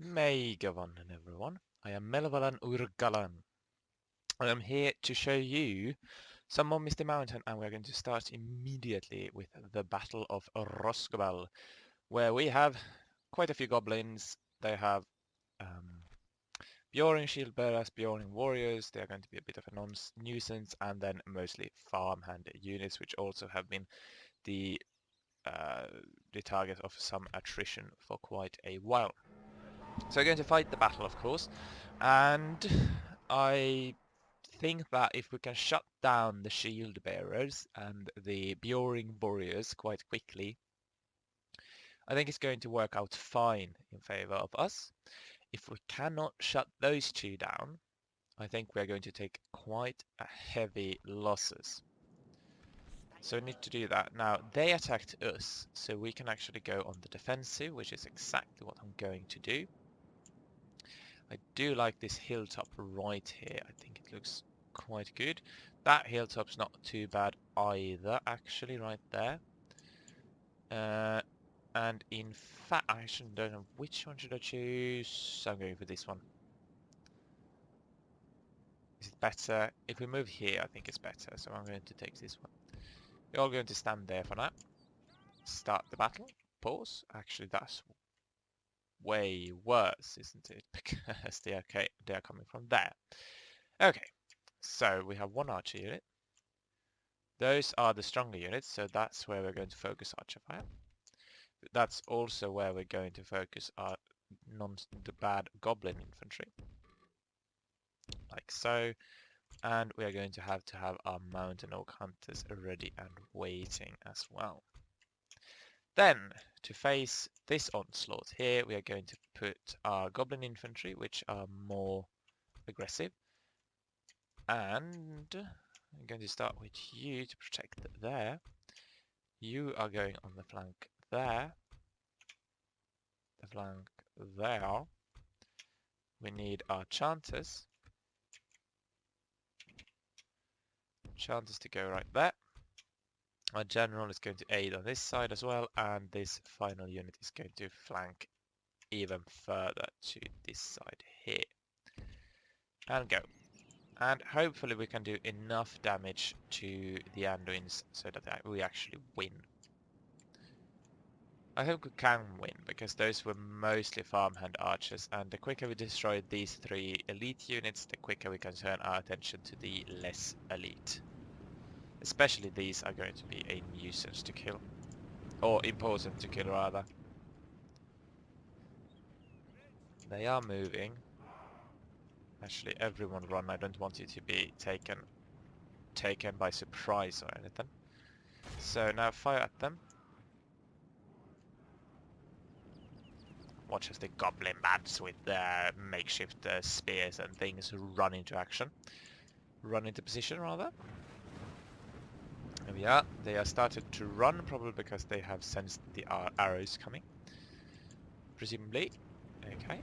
Megavan everyone. I am Melvalan Urgalan. I am here to show you some more Misty Mountain, and we're going to start immediately with the Battle of Rosgobel, where we have quite a few goblins. They have Bjorn shield bearers, Bjorn warriors. They are going to be a bit of a nuisance, and then mostly farmhand units, which also have been the uh, the target of some attrition for quite a while. So we're going to fight the battle, of course, and I think that if we can shut down the shield bearers and the Bjoring warriors quite quickly, I think it's going to work out fine in favor of us. If we cannot shut those two down, I think we're going to take quite a heavy losses. So we need to do that. Now, they attacked us, so we can actually go on the defensive, which is exactly what I'm going to do. I do like this hilltop right here. I think it looks quite good. That hilltop's not too bad either, actually, right there. And in fact, I actually don't know which one should I choose. I'm going for this one. Is it better? If we move here, I think it's better, so I'm going to take this one. We're all going to stand there for now. Start the battle. Pause. Actually, that's way worse, isn't it? Because they are coming from there. Okay, so we have one archer unit. Those are the stronger units, so that's where we're going to focus Archer Fire. That's also where we're going to focus our the bad Goblin infantry. Like so. And we are going to have our Mountain Oak Hunters ready and waiting as well. Then, to face this onslaught here, we are going to put our Goblin infantry, which are more aggressive. And I'm going to start with you to protect there. You are going on the flank there. The flank there. We need our Chanters. Chanters to go right there. Our General is going to aid on this side as well, and this final unit is going to flank even further to this side here. And go. And hopefully we can do enough damage to the Anduins so that we actually win. I think we can win, because those were mostly farmhand archers, and the quicker we destroy these three elite units, the quicker we can turn our attention to the less elite. Especially these are going to be a nuisance to kill. Or important to kill, rather. They are moving. Actually, everyone run. I don't want you to be taken by surprise or anything. So now fire at them. Watch as the goblin bats with their makeshift spears and things run into action. Run into position, rather. There we are. They are started to run, probably because they have sensed the arrows coming. Presumably. Okay.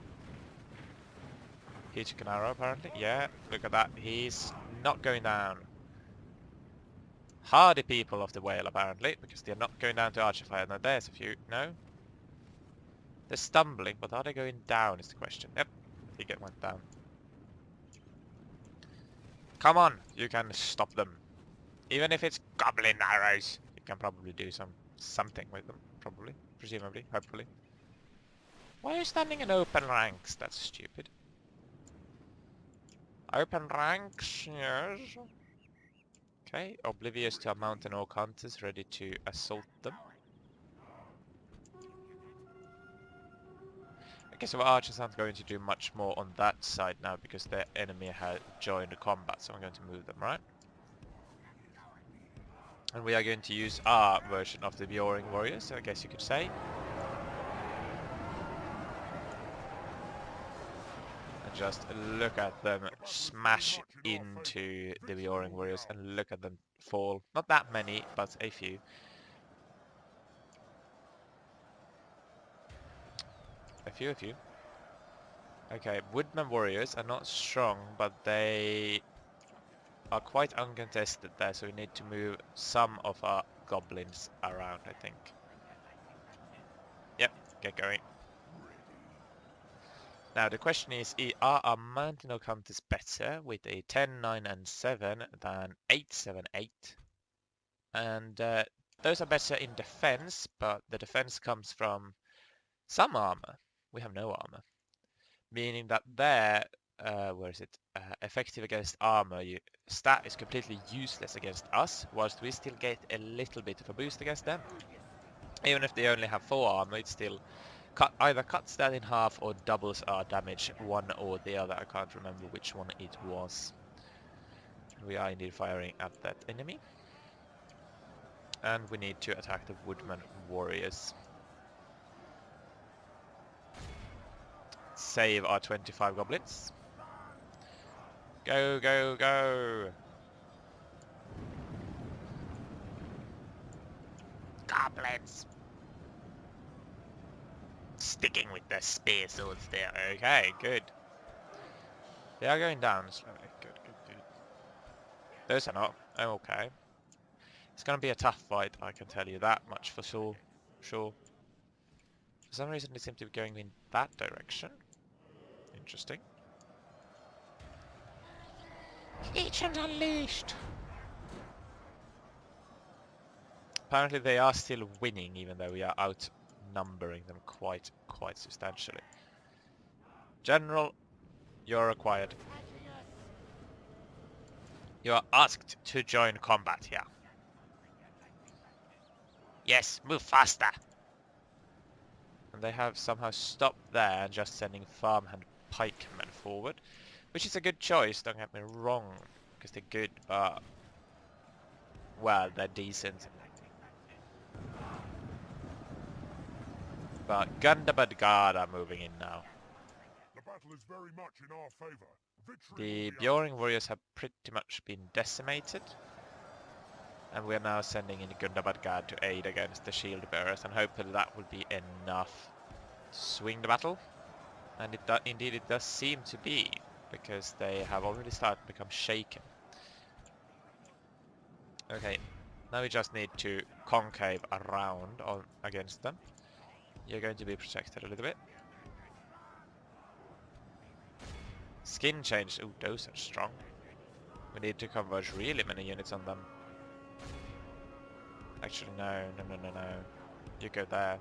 He took an arrow, apparently. Yeah, look at that. He's not going down. Hardy people of the Vale, apparently, because they're not going down to archer fire. Now, there's a few. No? They're stumbling, but are they going down is the question. Yep, he went down. Come on, you can stop them. Even if it's goblin arrows, you can probably do something with them. Probably, presumably, hopefully. Why are you standing in open ranks? That's stupid. Open ranks, yes. Okay, oblivious to our Mountain Oak Hunters, ready to assault them. Okay, so our archers aren't going to do much more on that side now because their enemy had joined the combat, so I'm going to move them, right? And we are going to use our version of the Bjoring Warriors, I guess you could say. And just look at them smash into the Bjoring Warriors and look at them fall. Not that many, but a few. A few. Okay, Woodman Warriors are not strong, but they are quite uncontested there, so we need to move some of our goblins around, I think. Yep, get going. Now the question is, are our mountain encounters better with a 10, 9 and 7 than 8, 7, 8? And those are better in defense, but the defense comes from some armor. We have no armor. Meaning that their, where is it, effective against armor, stat is completely useless against us, whilst we still get a little bit of a boost against them. Even if they only have 4 armor, it still either cuts that in half or doubles our damage, one or the other. I can't remember which one it was. We are indeed firing at that enemy. And we need to attack the Woodman Warriors. Save our 25 goblins. Go, go, go! Goblins! Sticking with their spear swords there. Okay, good. They are going down slowly. Good, good, good. Those are not. Oh, okay. It's gonna be a tough fight, I can tell you that much for sure. Sure. For some reason they seem to be going in that direction. Interesting. Legions Unleashed! Apparently they are still winning, even though we are outnumbering them quite substantially. General, you're required. You are asked to join combat here. Yes, move faster! And they have somehow stopped there and just sending farmhand pikemen forward. Which is a good choice, don't get me wrong. Because they're good, but... well, they're decent. But Gundabad Guard are moving in now. The battle is very much in our favor. The Bjoring warriors have pretty much been decimated. And we are now sending in Gundabad Guard to aid against the shield bearers, and hopefully that will be enough to swing the battle. And indeed it does seem to be, because they have already started to become shaken. Okay, now we just need to concave around against them. You're going to be protected a little bit. Skin change. Ooh, those are strong. We need to converge really many units on them. Actually, no. You go there.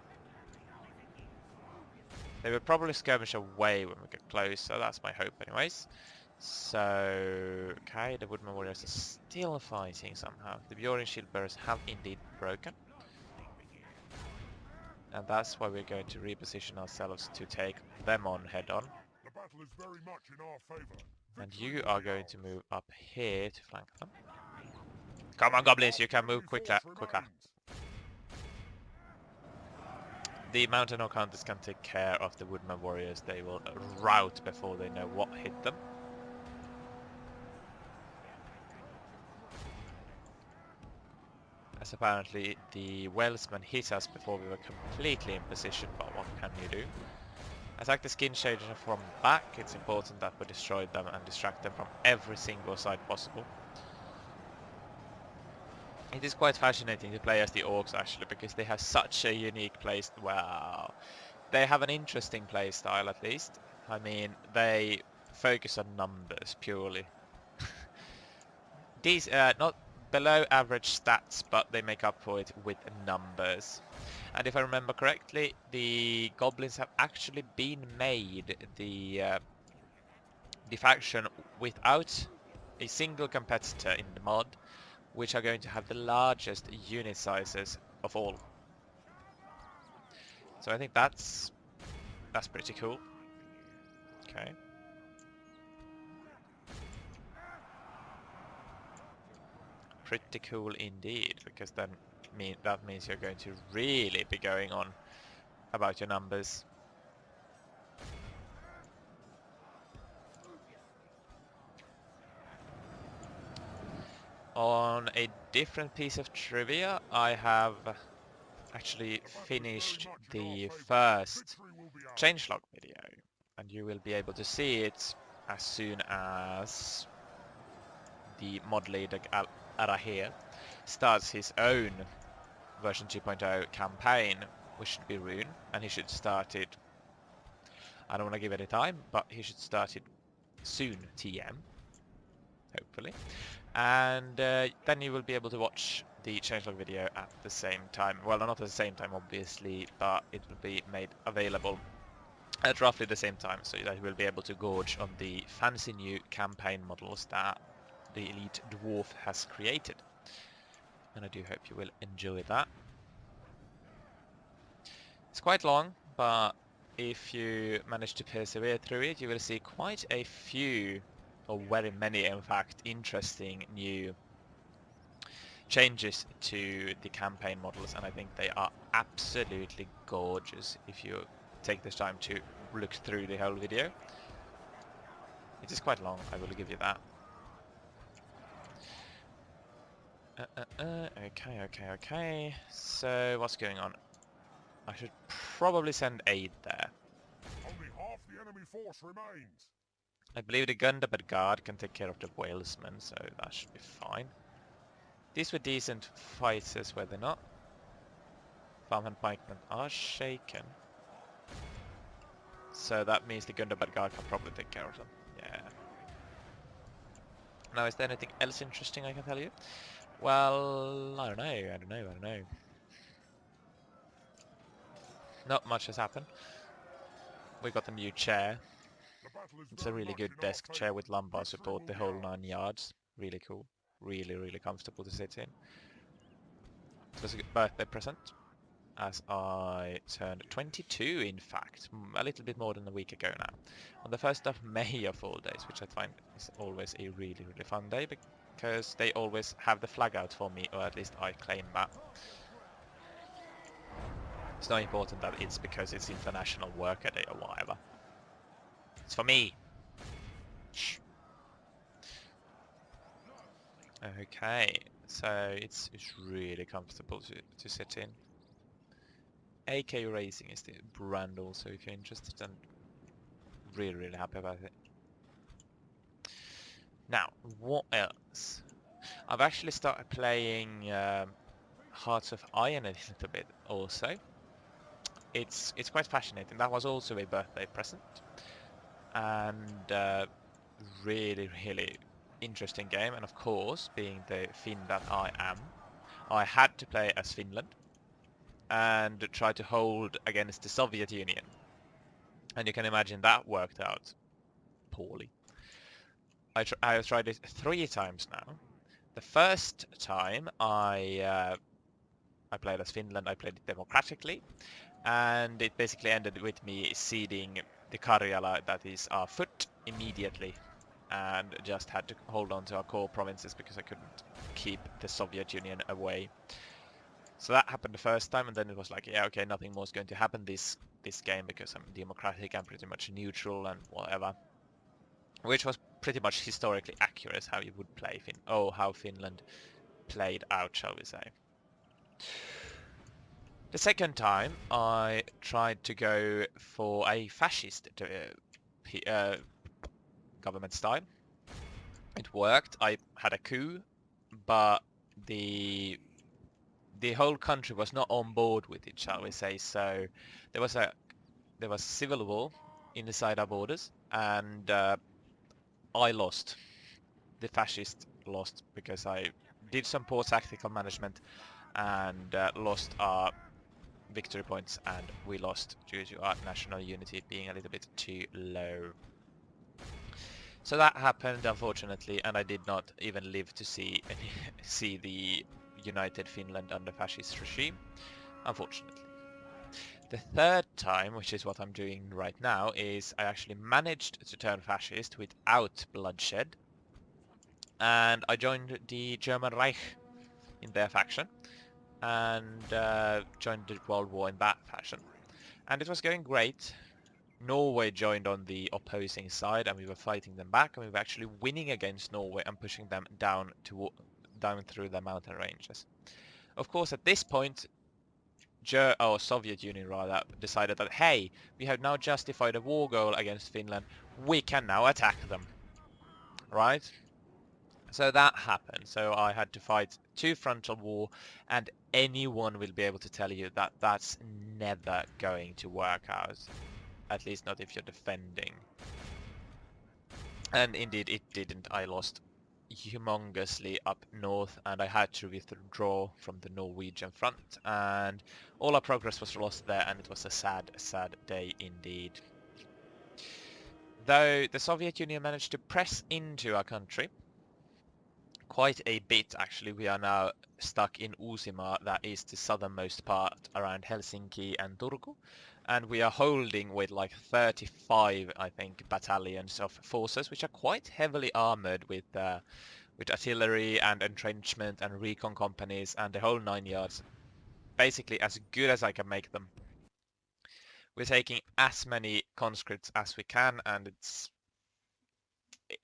They will probably skirmish away when we get close, so that's my hope anyways. So, okay, the Woodman Warriors are still fighting somehow. The Bjoring shield bearers have indeed broken. And that's why we're going to reposition ourselves to take them on head on. The battle is very much in our favor. And you are going to move up here to flank them. Come on, goblins, you can move quicker. The mountain hunters can take care of the Woodman Warriors. They will rout before they know what hit them. As apparently the Welsmen hit us before we were completely in position, but what can you do? Attack the skin changer from back. It's important that we destroy them and distract them from every single side possible. It is quite fascinating to play as the orcs actually, because they have such a unique place. Wow, they have an interesting play style at least. I mean, they focus on numbers purely. These not below average stats, but they make up for it with numbers. And if I remember correctly, the goblins have actually been made the faction without a single competitor in the mod, which are going to have the largest unit sizes of all. So I think that's pretty cool. Okay. Pretty cool indeed, because then that means you're going to really be going on about your numbers. On a different piece of trivia, I have actually finished the first changelog video, and you will be able to see it as soon as the mod leader Arahir starts his own version 2.0 campaign, which should be Rune, and he should start it I don't want to give it a time, but he should start it soon, TM, hopefully. And then you will be able to watch the changelog video at the same time. Well, not at the same time, obviously, but it will be made available at roughly the same time, so that you will be able to gorge on the fancy new campaign models that the Elite Dwarf has created. And I do hope you will enjoy that. It's quite long, but if you manage to persevere through it, you will see quite a few, or very many in fact, interesting new changes to the campaign models, and I think they are absolutely gorgeous if you take this time to look through the whole video. It is quite long, I will give you that. Okay. So what's going on? I should probably send aid there. Only half the enemy force remains. I believe the Gundabad Guard can take care of the Walesmen, so that should be fine. These were decent fighters, were they not? Farmhand pikemen are shaken. So that means the Gundabad Guard can probably take care of them. Yeah. Now, is there anything else interesting I can tell you? Well, I don't know. Not much has happened. We got a new chair. It's a really good desk chair with lumbar support, the whole 9 yards. Really cool. Really comfortable to sit in. It was a good birthday present, as I turned 22, in fact, a little bit more than a week ago now. On the 1st of May of all days, which I find is always a really fun day, because they always have the flag out for me, or at least I claim that. It's not important that it's because it's International Worker Day or whatever. It's for me. Shh. Okay, so it's really comfortable to sit in. AK Racing is the brand also, if you're interested, and really happy about it. Now, what else? I've actually started playing Hearts of Iron a little bit also. It's quite fascinating. That was also a birthday present, and really interesting game. And of course, being the Finn that I am, I had to play as Finland and try to hold against the Soviet Union. And you can imagine that worked out poorly. I have tried it 3 times now. The first time I played as Finland, I played it democratically, and it basically ended with me ceding the Karjala, that is our foot, immediately, and just had to hold on to our core provinces because I couldn't keep the Soviet Union away. So that happened the first time, and then it was like, yeah, okay, nothing more is going to happen this game because I'm democratic, I'm pretty much neutral and whatever. Which was pretty much historically accurate how you would play how Finland played out, shall we say. The second time I tried to go for a fascist government style. It worked. I had a coup, but the whole country was not on board with it, shall we say. So there was civil war inside our borders, and I lost. The fascists lost because I did some poor tactical management and lost our victory points, and we lost due to our national unity being a little bit too low. So that happened, unfortunately, and I did not even live to see the united Finland under fascist regime, unfortunately. The third time, which is what I'm doing right now, is I actually managed to turn fascist without bloodshed, and I joined the German Reich in their faction, and joined the World War in that fashion. And it was going great. Norway joined on the opposing side, and we were fighting them back, and we were actually winning against Norway and pushing them down through the mountain ranges. Of course, at this point, Soviet Union rather, decided that, hey, we have now justified a war goal against Finland, we can now attack them. Right? So that happened. So I had to fight 2 frontal war, and anyone will be able to tell you that that's never going to work out. at least not if you're defending. And indeed it didn't. I lost humongously up north and I had to withdraw from the Norwegian front, and all our progress was lost there, and it was a sad, sad day indeed. Though the Soviet Union managed to press into our country quite a bit actually. We are now stuck in Uusimaa, that is the southernmost part around Helsinki and Turku, and we are holding with like 35, I think, battalions of forces, which are quite heavily armored with artillery and entrenchment and recon companies and the whole 9 yards. Basically as good as I can make them. We're taking as many conscripts as we can, and it's,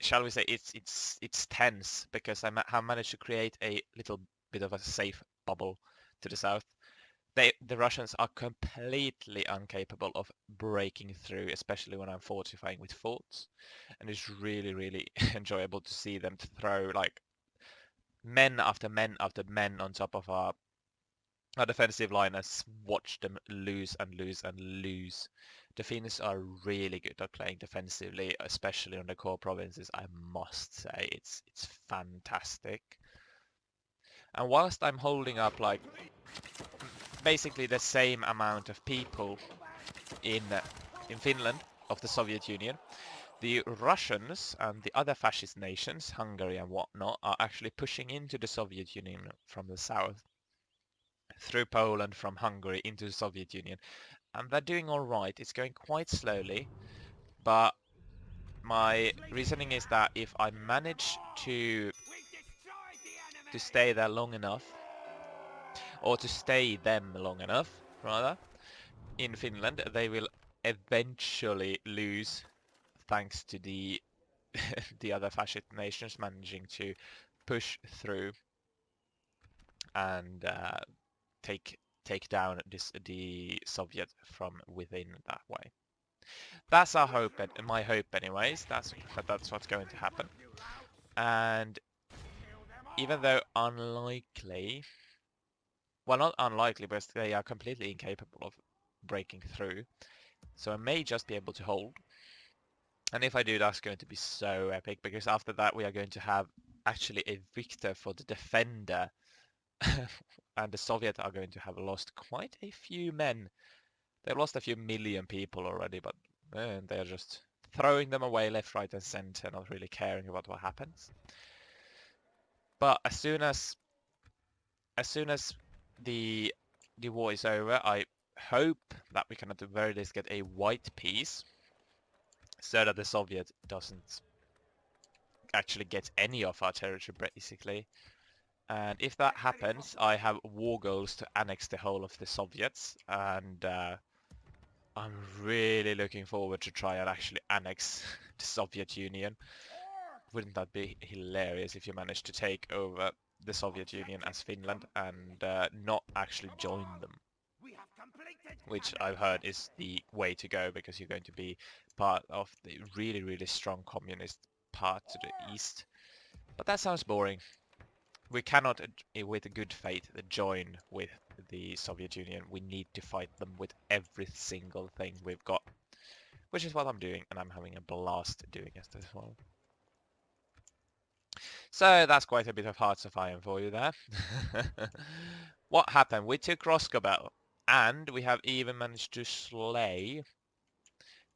shall we say, it's tense because I have managed to create a little bit of a safe bubble to the south. The Russians are completely incapable of breaking through, especially when I'm fortifying with forts, and it's really, really enjoyable to see them throw like men after men after men on top of our defensive line and watch them lose and lose and lose. The Finns are really good at playing defensively, especially on the core provinces, I must say. It's fantastic. And whilst I'm holding up like basically the same amount of people in Finland of the Soviet Union, the Russians and the other fascist nations, Hungary and whatnot, are actually pushing into the Soviet Union from the south, through Poland from Hungary into the Soviet Union. And they're doing all right. It's going quite slowly, but my reasoning is that if I manage to stay there long enough, or to stay them long enough, rather, in Finland, they will eventually lose, thanks to the the other fascist nations managing to push through and take down the Soviet from within that way. That's our hope, and my hope, anyways. That's what's going to happen. And even though unlikely, well, not unlikely, but they are completely incapable of breaking through, so I may just be able to hold. And if I do, that's going to be so epic, because after that we are going to have actually a victor for the defender. And the Soviets are going to have lost quite a few men. They've lost a few million people already, but they're just throwing them away left, right, and center, not really caring about what happens. But as soon as the war is over, I hope that we can at the very least get a white peace, so that the Soviet doesn't actually get any of our territory, basically. And if that happens, I have war goals to annex the whole of the Soviets, and I'm really looking forward to try and actually annex the Soviet Union. Wouldn't that be hilarious if you managed to take over the Soviet Union as Finland and not actually join them? Which I've heard is the way to go, because you're going to be part of the really, really strong communist part to the east. But that sounds boring. We cannot, with good faith, join with the Soviet Union. We need to fight them with every single thing we've got, which is what I'm doing, and I'm having a blast doing it as well. So that's quite a bit of Hearts of Iron for you there. What happened? We took Roscobel, and we have even managed to slay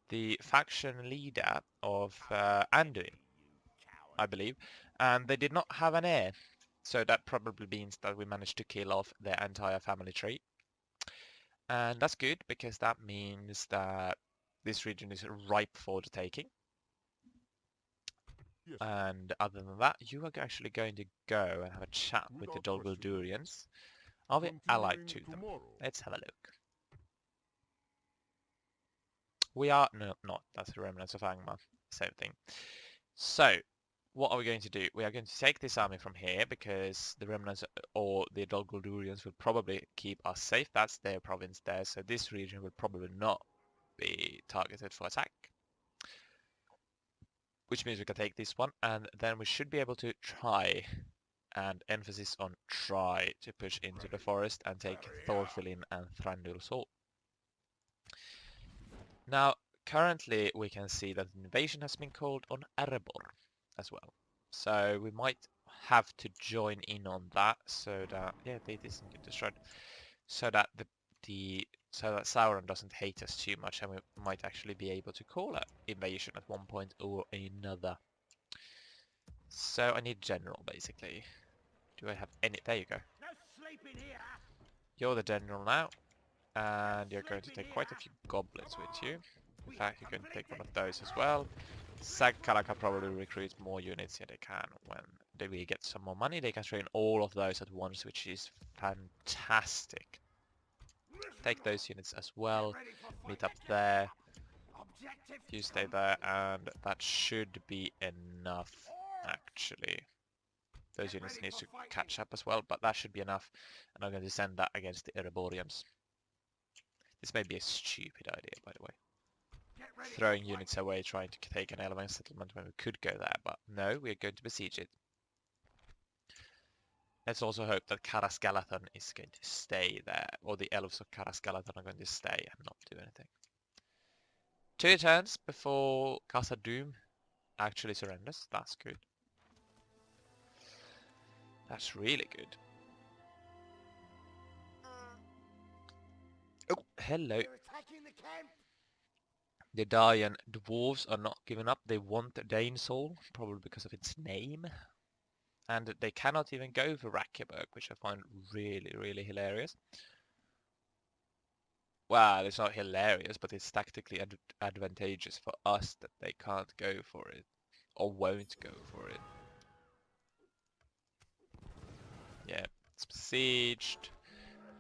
the faction leader of Anduin, I believe, and they did not have an heir. So that probably means that we managed to kill off their entire family tree. And that's good, because that means that this region is ripe for the taking. Yes. And other than that, you are actually going to go and have a chat with the Dolgoldurians. Are we allied to them? Let's have a look. We are... No, not. That's the remnants of Angmar. Same thing. So, what are we going to do? We are going to take this army from here, because the remnants or the Dolgoldurians will probably keep us safe. That's their province there, so this region will probably not be targeted for attack. Which means we can take this one, and then we should be able to try, and emphasis on try, to push into the forest and take Thorfilin and Thranduil's Hall. Now, currently we can see that an invasion has been called on Erebor as well. So we might have to join in on that so that, yeah, they didn't get destroyed. So that so that Sauron doesn't hate us too much, and we might actually be able to call an invasion at one point or another. So I need general, basically. Do I have any? There you go. No sleeping here. You're the general now, and you're going to take quite a few goblins with you. In fact, you're going to take one of those as well. Sagkala can probably recruit more units. Yeah, they can. When they get some more money, they can train all of those at once, which is fantastic. Take those units as well. Meet up there. You stay there, and that should be enough, actually. Those units need to catch up as well, but that should be enough. And I'm going to send that against the Ereborians. This may be a stupid idea, by the way. Throwing units away trying to take an Elven settlement when we could go there, but no, we're going to besiege it. Let's also hope that Karas Galathon is going to stay there, or the elves of Karas Galathon are going to stay and not do anything. 2 turns before Casa Doom actually surrenders. That's good. That's really good. Oh, hello. The Darien dwarves are not giving up. They want Danesoul, probably because of its name. And they cannot even go for Rakkeberg, which I find really, really hilarious. Well, it's not hilarious, but it's tactically advantageous for us that they can't go for it. Or won't go for it. Yeah, it's besieged.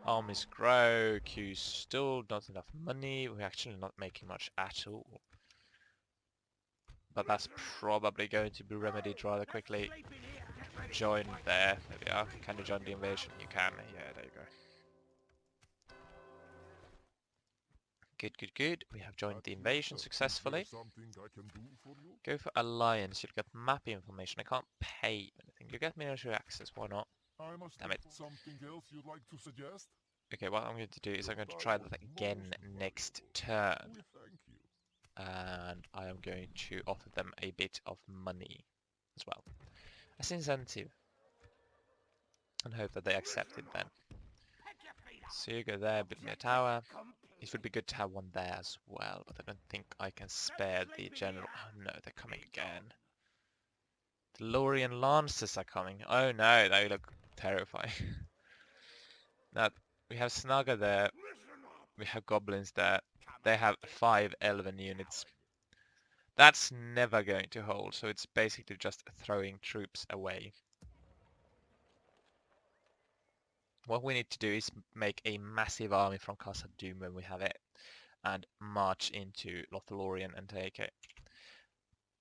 Armies grow. Q's still not enough money. We're actually not making much at all. But that's probably going to be remedied rather quickly. Join there. There we are. Can you join the invasion? You can. Yeah, there you go. Good, good, good. We have joined the invasion successfully. Go for alliance. You'll get map information. I can't pay anything. You get military access. Why not? Damn it. Something else you'd like to suggest? Okay, what I'm going to do is I'm going to try that again next turn. We thank you. And I am going to offer them a bit of money as well. As incentive. And hope that they accept it then. So you go there, build me a tower. It would be good to have one there as well, but I don't think I can spare the general. Oh no, they're coming again. The Lorien Lancers are coming. Oh no, they look terrifying. Now, we have Snaga there. We have Goblins there. They have 5 Elven units. That's never going to hold, so it's basically just throwing troops away. What we need to do is make a massive army from Casa Doom when we have it, and march into Lothlorien and take it.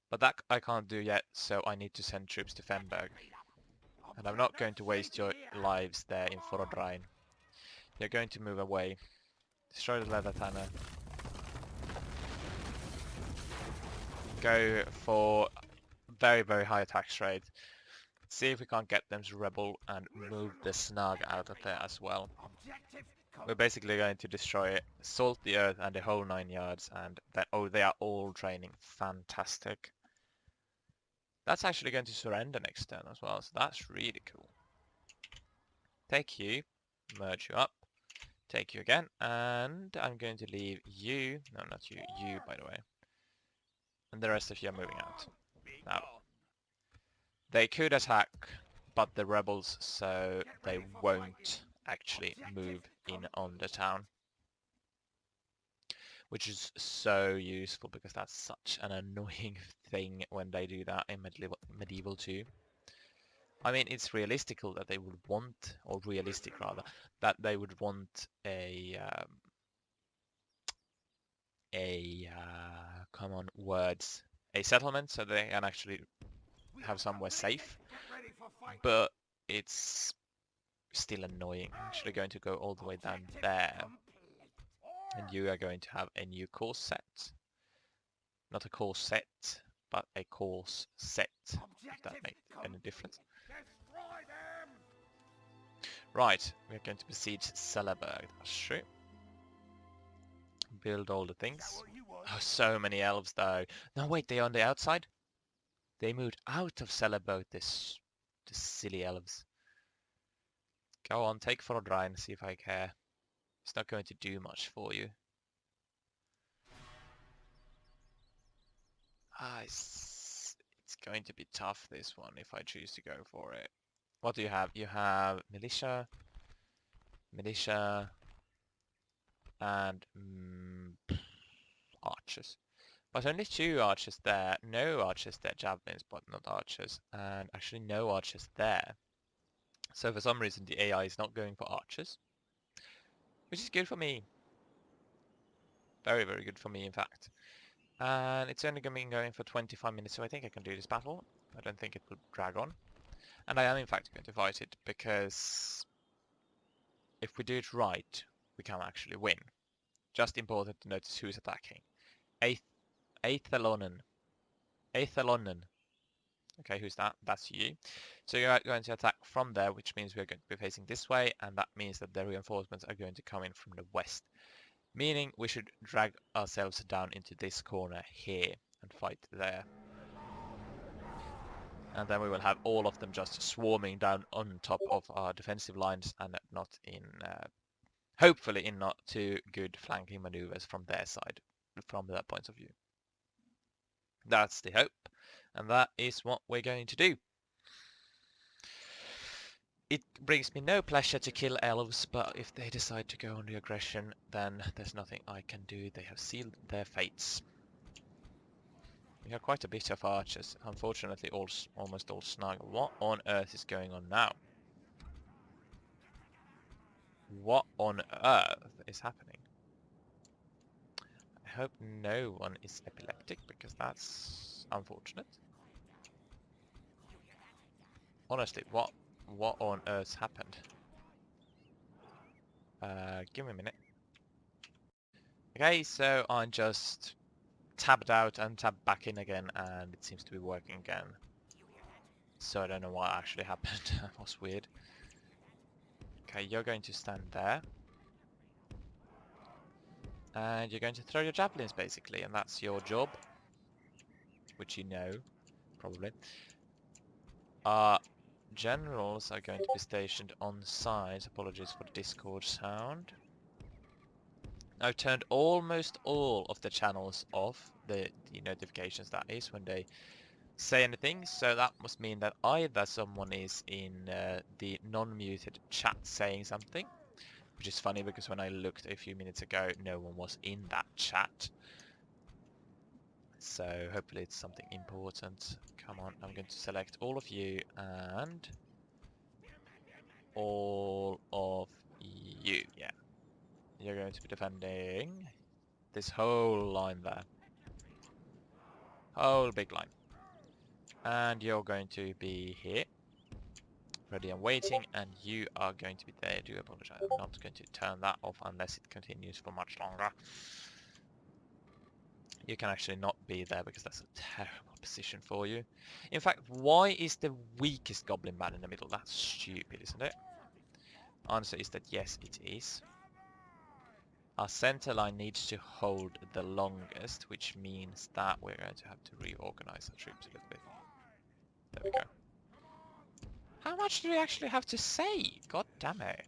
But that I can't do yet, so I need to send troops to Fenberg. And I'm not going to waste your lives there in Forodrine. You're going to move away. Destroy the Leather Tanner. Go for very, very high attack rate. See if we can't get them to rebel and move the Snug out of there as well. We're basically going to destroy it, salt the earth and the whole 9 yards, and then, oh, they are all training. Fantastic. That's actually going to surrender next turn as well, so that's really cool. Take you, merge you up, take you again, and I'm going to leave you, no, not you, you by the way. And the rest of you are moving out. Now, they could attack, but the rebels, so they won't actually move in on the town. Which is so useful, because that's such an annoying thing when they do that in Medieval 2. I mean, it's realistical that they would want, or realistic rather, that they would want a come on, words, a settlement, so they can actually have somewhere safe. But it's still annoying. I'm actually going to go all the way down there. And you are going to have a new course set. Not a course set, but a course set, if that makes any difference. Right, we're going to besiege Selleberg, that's true. Build all the Is that things. what you want? Oh, so many elves though. No, wait, they're on the outside? They moved out of Cellarboat, this silly elves. Go on, take Frodry and see if I care. It's not going to do much for you. It's going to be tough, this one, if I choose to go for it. What do you have? You have militia, and archers. But only 2 archers there. No archers there. Javelins, but not archers. And actually no archers there. So for some reason the AI is not going for archers. Which is good for me. Very, very good for me, in fact. And it's only going for 25 minutes, so I think I can do this battle. I don't think it will drag on. And I am, in fact, going to fight it, because if we do it right, we can actually win. Just important to notice who's attacking. Aethalonen. Okay, who's that? That's you. So you're going to attack from there, which means we're going to be facing this way, and that means that the reinforcements are going to come in from the west. Meaning we should drag ourselves down into this corner here and fight there. And then we will have all of them just swarming down on top of our defensive lines, and not in, hopefully in not too good flanking maneuvers from their side, from that point of view. That's the hope, and that is what we're going to do. It brings me no pleasure to kill elves, but if they decide to go on the aggression, then there's nothing I can do. They have sealed their fates. We have quite a bit of archers, unfortunately almost all snug. What on earth is going on now? What on earth is happening? I hope no one is epileptic, because that's unfortunate. Honestly, what on earth happened? Give me a minute. Okay, so I'm just tabbed out and tabbed back in again, and it seems to be working again. So I don't know what actually happened. That was weird. Okay, you're going to stand there. And you're going to throw your javelins, basically, and that's your job. Which you know, probably. Our generals are going to be stationed on site. Apologies for the Discord sound. I've turned almost all of the channels off, the notifications that is, when they say anything, so that must mean that either someone is in the non-muted chat saying something, which is funny because when I looked a few minutes ago, no one was in that chat. So hopefully it's something important. Come on, I'm going to select all of you and all of you. Yeah, you're going to be defending this whole line there. Whole big line. And you're going to be here. Ready and waiting, and you are going to be there. I do apologize. I'm not going to turn that off unless it continues for much longer. You can actually not be there because that's a terrible position for you. In fact, why is the weakest goblin man in the middle? That's stupid, isn't it? Answer is that yes, it is. Our center line needs to hold the longest, which means that we're going to have to reorganize our troops a little bit. There we go. How much do we actually have to say? God damn it.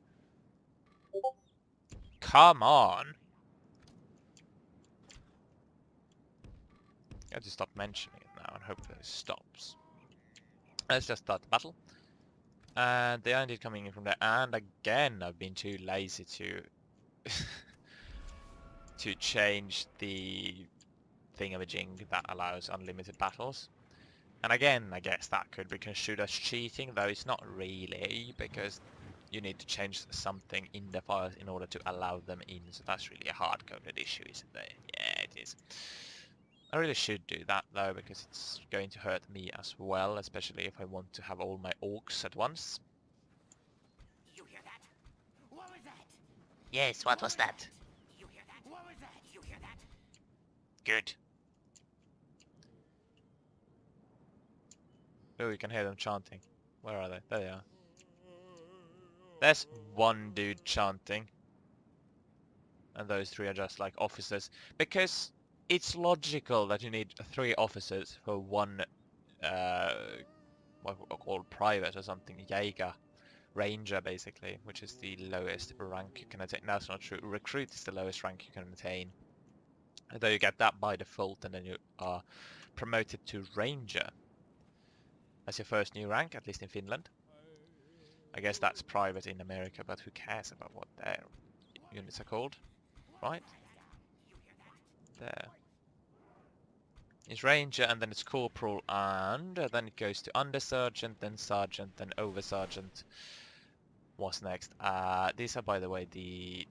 Come on. I have to stop mentioning it now and hope that it stops. Let's just start the battle. And they are indeed coming in from there. And again, I've been too lazy to to change the thingamajig that allows unlimited battles. And again, I guess that could be construed as cheating, though it's not really, because you need to change something in the files in order to allow them in. So that's really a hard-coded issue, isn't it? Yeah, it is. I really should do that, though, because it's going to hurt me as well, especially if I want to have all my orcs at once. You hear that? What was that? Yes, what was that? You hear that? What was that? You hear that? Good. Oh, you can hear them chanting. Where are they? There they are. There's one dude chanting. and those 3 are just like officers, because it's logical that you need 3 officers for 1 what are called private or something, Jaeger, ranger basically, which is the lowest rank you can attain. That's not true. Recruit is the lowest rank you can attain. Though you get that by default, and then you are promoted to ranger as your first new rank, at least in Finland. I guess that's private in America, but who cares about what their units are called, right? There. It's ranger, and then it's corporal, and then it goes to undersergeant, then sergeant, then oversergeant. What's next? These are, by the way, the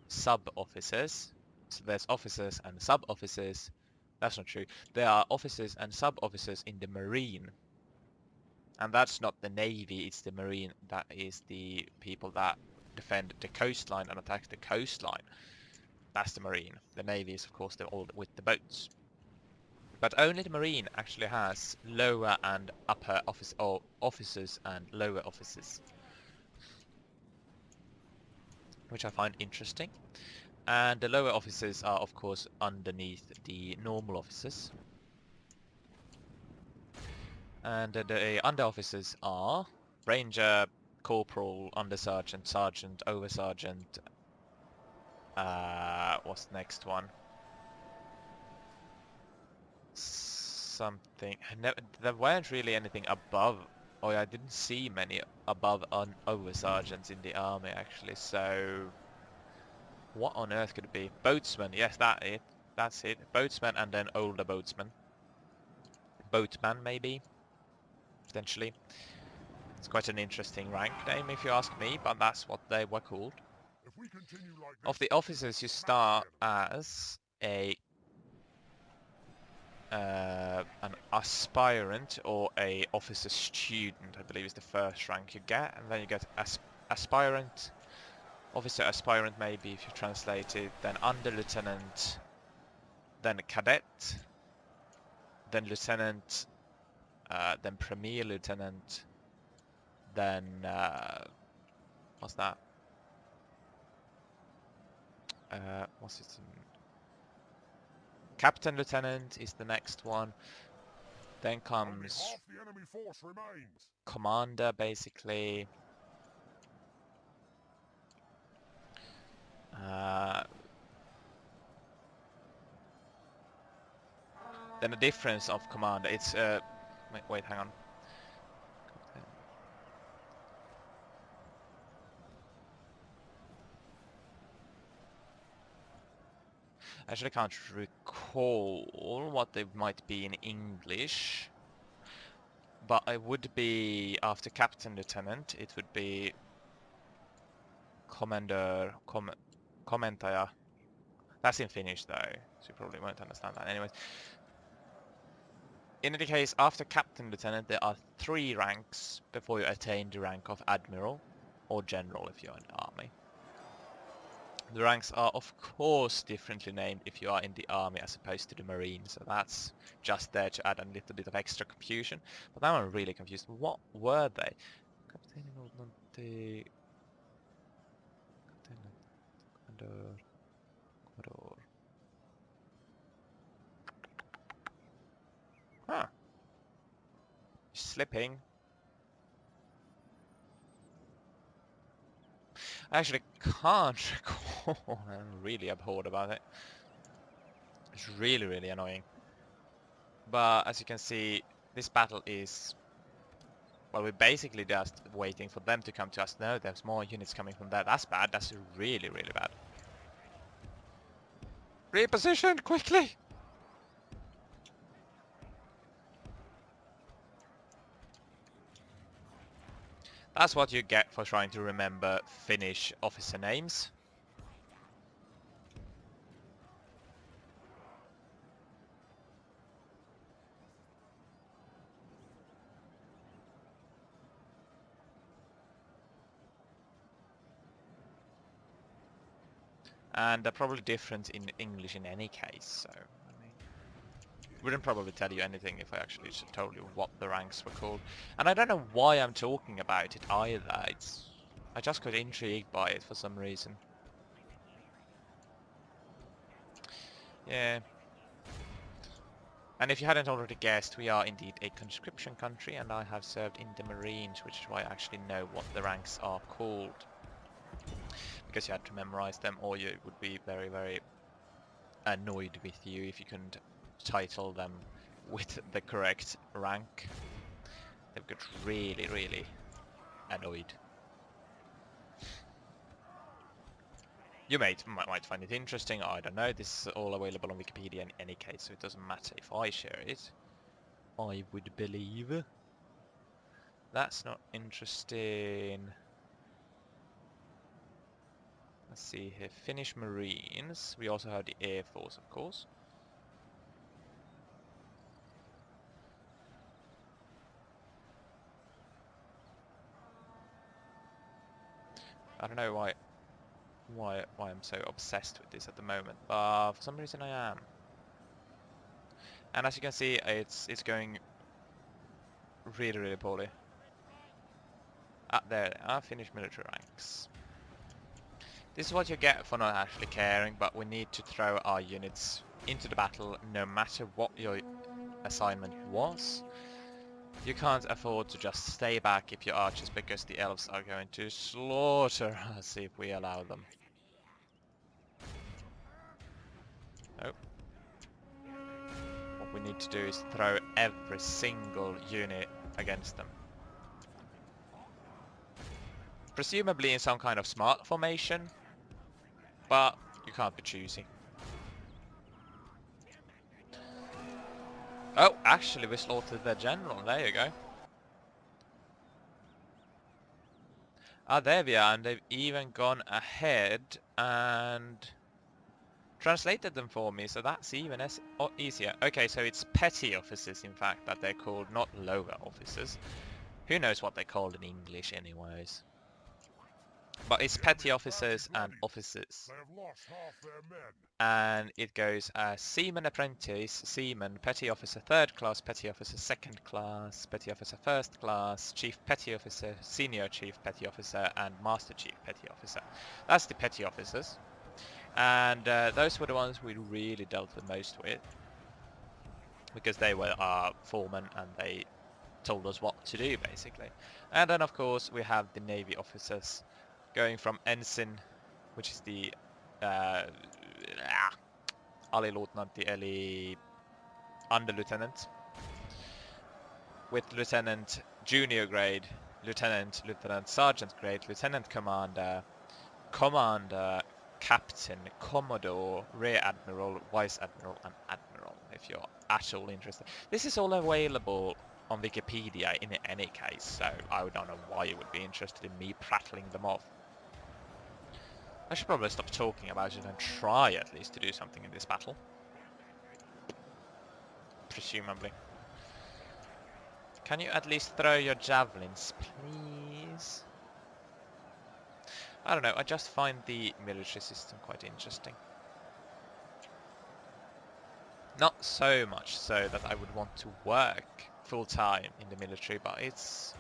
sub-officers. So there's officers and sub-officers. That's not true. There are officers and sub-officers in the Marine. And that's not the Navy, it's the Marine. That is the people that defend the coastline and attack the coastline. That's the Marine. The Navy is, of course, all with the boats. But only the Marine actually has lower and upper office, or officers and lower officers, which I find interesting. And the lower officers are, of course, underneath the normal officers. And the under officers are ranger, corporal, undersergeant, sergeant, oversergeant. What's the next one? Something. There weren't really anything above. Oh, yeah, I didn't see many above oversergeants in the army actually. So, what on earth could it be? Boatsman. Yes, that's it. Boatsman, and then older boatsman. Boatman maybe. Potentially. It's quite an interesting rank name if you ask me, but that's what they were called. If we continue like this, Of the officers, you start as an aspirant or a officer student, I believe is the first rank you get, and then you get aspirant, officer aspirant maybe if you translate it, then under lieutenant, then cadet, then lieutenant, then premier lieutenant, then what's that? What's it? Captain lieutenant is the next one. Then only comes half the enemy force remains. commander, basically. Then the difference of commander, it's wait, hang on. I actually can't recall what they might be in English, but it would be after captain lieutenant. It would be commander, commentaja. That's in Finnish though, so you probably won't understand that. Anyways, in any case, after captain lieutenant, there are 3 ranks before you attain the rank of admiral or general if you're in the army. The ranks are of course differently named if you are in the army as opposed to the marine, so that's just there to add a little bit of extra confusion. But now I'm really confused. What were they? Huh. Slipping. I actually can't recall. I'm really abhorred about it. It's really, really annoying. But as you can see, this battle is... Well, we're basically just waiting for them to come to us. No, there's more units coming from there. That's bad. That's really, really bad. Reposition, quickly! That's what you get for trying to remember Finnish officer names. And they're probably different in English in any case, so... I mean, wouldn't probably tell you anything if I actually just told you what the ranks were called. And I don't know why I'm talking about it either. I just got intrigued by it for some reason. Yeah. And if you hadn't already guessed, we are indeed a conscription country, and I have served in the Marines, which is why I actually know what the ranks are called. Because you had to memorize them, or you would be very, very annoyed with you if you couldn't title them with the correct rank. They would get really, really annoyed. You might find it interesting, I don't know. This is all available on Wikipedia in any case, so it doesn't matter if I share it. I would believe. That's not interesting. Let's see here. Finnish Marines. We also have the Air Force, of course. I don't know why I'm so obsessed with this at the moment, but for some reason I am. And as you can see, it's going really, really poorly. Ah, there they are, Finnish military ranks. This is what you get for not actually caring, but we need to throw our units into the battle no matter what your assignment was. You can't afford to just stay back if you're archers, because the elves are going to slaughter us if we allow them. Oh. What we need to do is throw every single unit against them. Presumably in some kind of smart formation, but you can't be choosy. Oh, actually we slaughtered their general, there you go. Ah, there we are, and they've even gone ahead and translated them for me, so that's even easier. Okay, so it's petty officers, in fact, that they're called, not lower officers. Who knows what they're called in English anyways. But it's petty officers and officers. They have lost half their men. And it goes as seaman apprentice, seaman, petty officer third class, petty officer second class, petty officer first class, chief petty officer, senior chief petty officer, and master chief petty officer. That's the petty officers. And those were the ones we really dealt the most with, because they were our foremen and they told us what to do, basically. And then of course we have the navy officers, going from ensign, which is the alilutnantti eli underlieutenant, with lieutenant junior grade, lieutenant, lieutenant sergeant grade, lieutenant commander, commander, captain, commodore, rear admiral, vice admiral, and admiral, if you're at all interested. This is all available on Wikipedia in any case, so I don't know why you would be interested in me prattling them off. I should probably stop talking about it and try at least to do something in this battle. Presumably. Can you at least throw your javelins, please? I don't know, I just find the military system quite interesting. Not so much so that I would want to work full-time in the military, but it's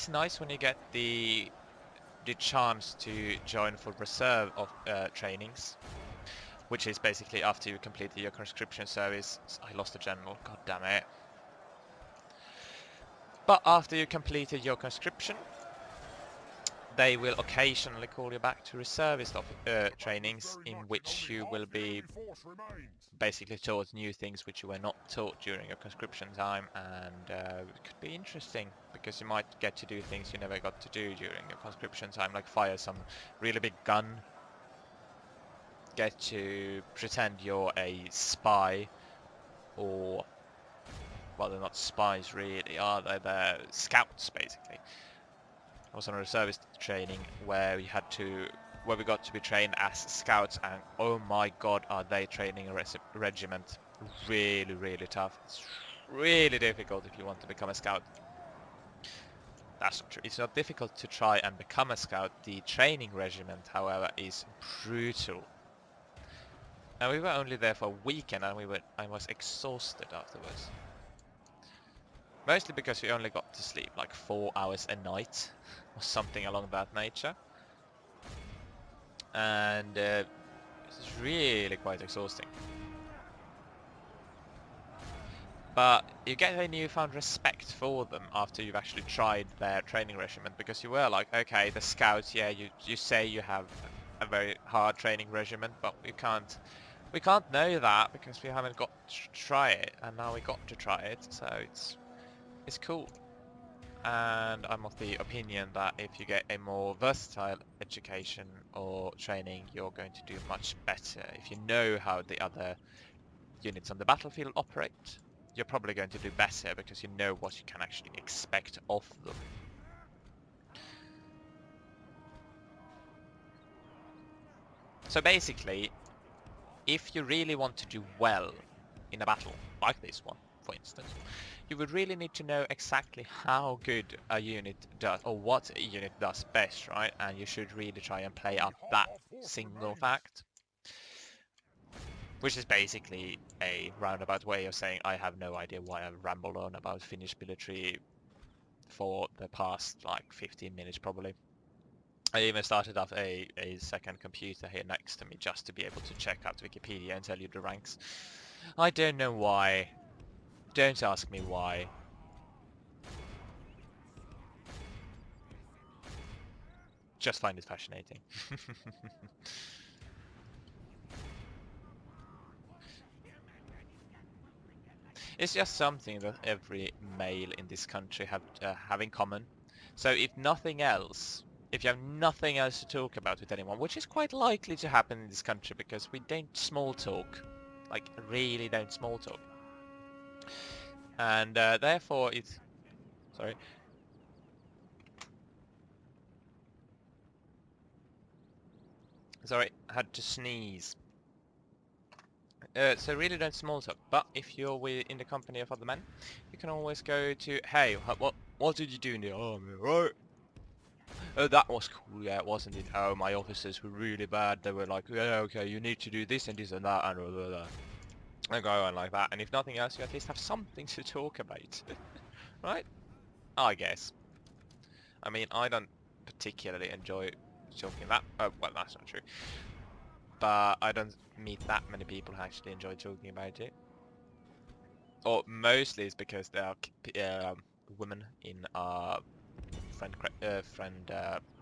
nice when you get the chance to join for reserve of trainings, which is basically after you completed your conscription service. I lost a general, god damn it. But after you completed your conscription, they will occasionally call you back to reservist trainings, in which you will be basically taught new things which you were not taught during your conscription time, and it could be interesting because you might get to do things you never got to do during your conscription time, like fire some really big gun, get to pretend you're a spy, or, well, they're not spies really, are they? They're scouts basically. I was on a reservist training where we got to be trained as scouts, and oh my god, are they training a regiment. Really, really tough. It's really difficult if you want to become a scout. That's true. It's not difficult to try and become a scout. The training regiment, however, is brutal. And we were only there for a weekend, and I was exhausted afterwards. Mostly because we only got to sleep like 4 hours a night, or something along that nature. And it's really quite exhausting. But you get a newfound respect for them after you've actually tried their training regimen, because you were like, okay, the scouts, yeah, you say you have a very hard training regimen, but we can't know that because we haven't got to try it, and now we got to try it, so it's cool. And I'm of the opinion that if you get a more versatile education or training, you're going to do much better. If you know how the other units on the battlefield operate, you're probably going to do better because you know what you can actually expect of them. So basically, if you really want to do well in a battle, like this one, for instance, you would really need to know exactly how good a unit does, or what a unit does best, right? And you should really try and play up that single fact. Which is basically a roundabout way of saying I have no idea why I've rambled on about Finnish military for the past like 15 minutes probably. I even started up a second computer here next to me just to be able to check out Wikipedia and tell you the ranks. I don't know why. Don't ask me why. Just find it fascinating. It's just something that every male in this country have in common. So if nothing else, if you have nothing else to talk about with anyone, which is quite likely to happen in this country because we don't small talk, like really don't small talk, and therefore it's sorry. Sorry, I had to sneeze. So really don't small talk. But if you're in the company of other men, you can always go to, hey, what did you do in the army, right? Oh, that was cool, yeah, wasn't it? Oh, my officers were really bad. They were like, yeah, okay, you need to do this and this and that and blah, blah, blah. And go on like that. And if nothing else, you at least have something to talk about. Right? I guess. I mean, I don't particularly enjoy talking that. Oh, well, that's not true. But I don't meet that many people who actually enjoy talking about it. Or mostly it's because there are women in our friend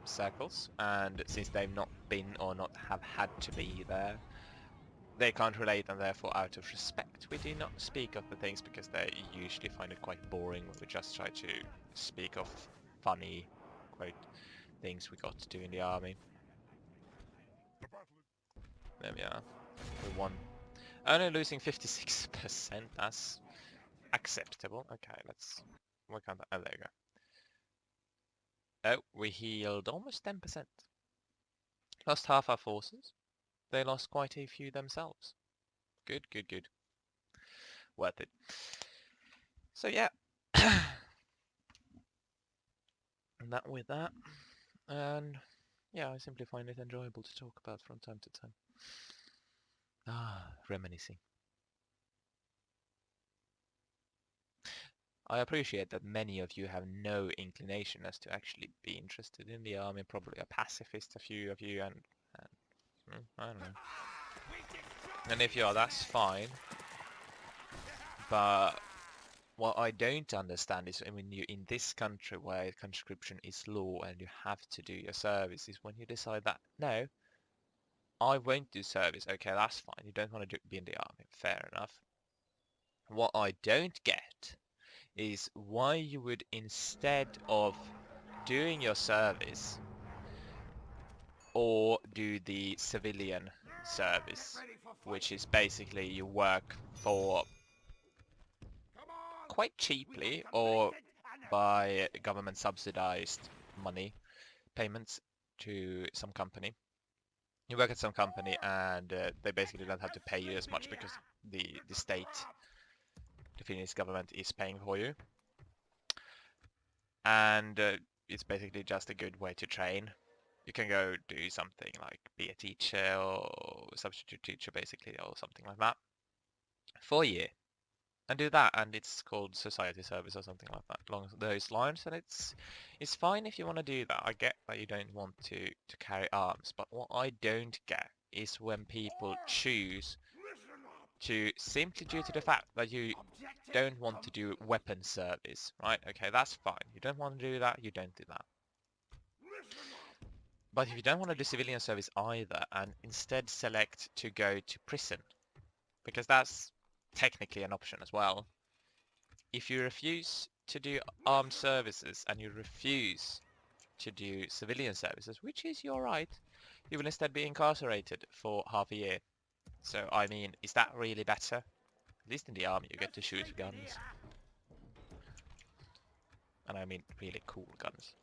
circles, and since they've not been or not have had to be there, they can't relate, and therefore out of respect we do not speak of the things because they usually find it quite boring when we just try to speak of funny, quote, things we got to do in the army. There we are. We won. Only losing 56%, that's acceptable. Okay, let's work on that. Oh, there you go. Oh, we healed almost 10%. Lost half our forces. They lost quite a few themselves. Good, good, good. Worth it. So yeah. And that with that. And yeah, I simply find it enjoyable to talk about from time to time. Ah, reminiscing. I appreciate that many of you have no inclination as to actually be interested in the army. Probably a pacifist, a few of you, and I don't know. And if you are, that's fine. But what I don't understand is when you're in this country where conscription is law and you have to do your service, is when you decide that, no, I won't do service. Okay, that's fine. You don't want to be in the army. Fair enough. What I don't get is why you would, instead of doing your service or do the civilian service, which is basically you work for quite cheaply or by government subsidized money payments to some company. You work at some company and they basically don't have to pay you as much because the state, the Finnish government is paying for you. And it's basically just a good way to train. You can go do something like be a teacher or substitute teacher basically or something like that for a year. And do that, and it's called society service or something like that along those lines, and it's fine if you want to do that. I get that you don't want to carry arms, but what I don't get is when people choose simply due to the fact that you don't want to do weapon service, right? Okay, that's fine. You don't want to do that, you don't do that. But if you don't want to do civilian service either, and instead select to go to prison, because that's technically an option as well. If you refuse to do armed services and you refuse to do civilian services, which is your right, you will instead be incarcerated for half a year. So, I mean, is that really better? At least in the army you get to shoot guns. And I mean really cool guns.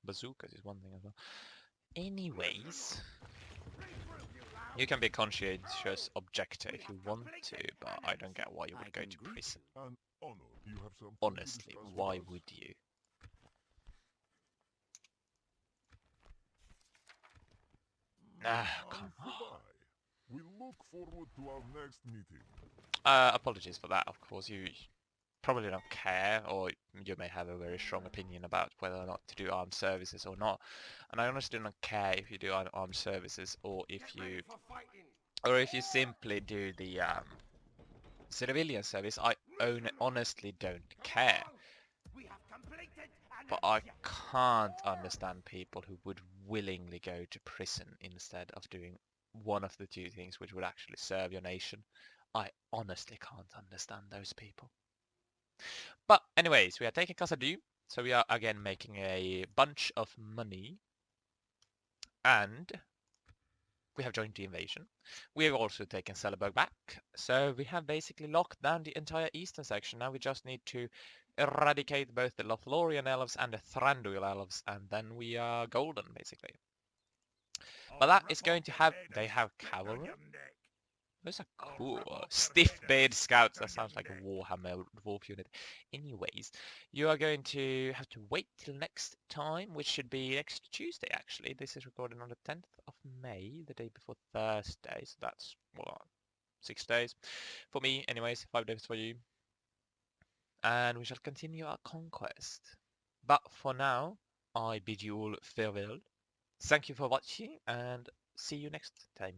Bazookas is one thing as well. Anyways, you can be a conscientious objector if you want to, but I don't get why you would go to prison. An honor. You have something Honestly, to discuss with why us? would you? Ah, come on. Goodbye. We look forward to our next meeting. Apologies for that, of course. You probably don't care, or you may have a very strong opinion about whether or not to do armed services or not. And I honestly don't care if you do armed services or if you simply do the civilian service. I honestly don't care. But I can't understand people who would willingly go to prison instead of doing one of the two things which would actually serve your nation. I honestly can't understand those people. But anyways, we are taking Casa Du, so we are again making a bunch of money. And we have joined the invasion. We have also taken Celeburg back, so we have basically locked down the entire eastern section. Now we just need to eradicate both the Lothlorien elves and the Thranduil elves, and then we are golden, basically. But that is going to have... They have cavalry? Those are cool. Stiff-beard scouts. That sounds like a Warhammer Dwarf unit. Anyways, you are going to have to wait till next time, which should be next Tuesday, actually. This is recorded on the 10th of May, the day before Thursday. So that's, what, 6 days for me. Anyways, 5 days for you. And we shall continue our conquest. But for now, I bid you all farewell. Thank you for watching, and see you next time.